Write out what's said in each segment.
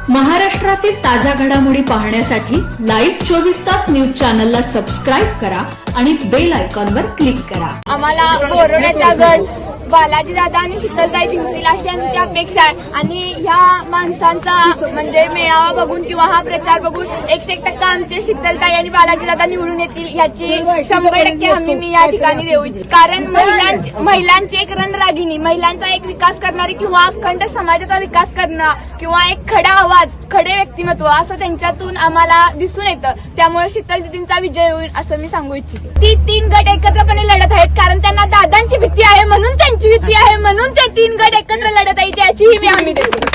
महाराष्ट्रातील ताज्या घडामोडी पाहण्यासाठी लाईव्ह 24 तास न्यूज चॅनलला सबस्क्राईब करा आणि बेल आयकॉनवर क्लिक करा। आम्हाला बोरोड्याचा गड बालाजी दादा आणि शीतलताई जिंकतील अशी आमची अपेक्षा आहे आणि ह्या माणसांचा म्हणजे मेळावा बघून किंवा हा प्रचार बघून 100% आमचे शीतलताई आणि बालाजी दादा निवडून येतील ह्याची 100% हमी मी या ठिकाणी देऊ इच्छिते। कारण महिलांची एक रणरागिणी, महिलांचा एक विकास करणारी किंवा अखंड समाजाचा विकास करणं किंवा एक खडा आवाज, खडे व्यक्तिमत्व असं त्यांच्यातून आम्हाला दिसून येतं। त्यामुळे शीतलजींचा विजय होईल असं मी सांगू इच्छिते। ती 3 गट एकत्रपणे लढत आहेत कारण त्यांना दादांची भीती आहे, म्हणून त्यांची भीती आहे, म्हणून ते 3 गट एकत्र लढत आहेत याचीही मी हमी देते।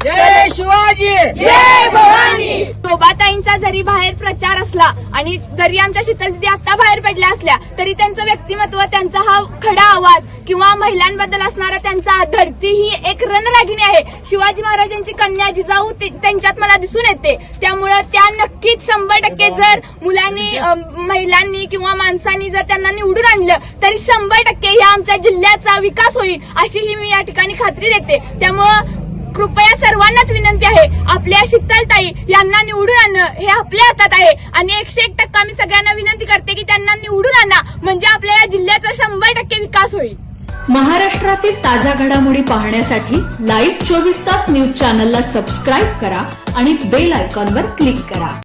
जय शिवाजी, जय भवानी। शोभाताईंचा जरी बाहेर प्रचार असला आणि जरी आमच्या शीतलजी आता बाहेर पडल्या असल्या तरी त्यांचं व्यक्तिमत्व, त्यांचा हा खडा आवाज किंवा महिलांबद्दल असणारा त्यांचा आदर, ती ही एक रणरागिणी आहे। शिवाजी महाराजांची कन्या जिजाऊ त्यांच्यात मला दिसून येते। त्यामुळे त्या नक्कीच 100% जर मुलांनी, महिलांनी किंवा माणसांनी जर त्यांना निवडून आणलं तरी 100% या आमच्या जिल्ह्याचा विकास होईल अशी ही मी या ठिकाणी खात्री देते। त्यामुळे कृपया सर्वांनाच विनंती आहे, आपल्या शीतलताई यांना निवडून आणणं हे आपल्या हातात आहे आणि 101% मी सगळ्यांना विनंती करते की त्यांना निवडून आणा, म्हणजे आपल्या या जिल्ह्याचा 100% विकास होईल। महाराष्ट्रातील ताज्या घडामोडी पाहण्यासाठी लाईव्ह 24 तास न्यूज चॅनलला सबस्क्राईब करा आणि बेल आयकॉनवर क्लिक करा।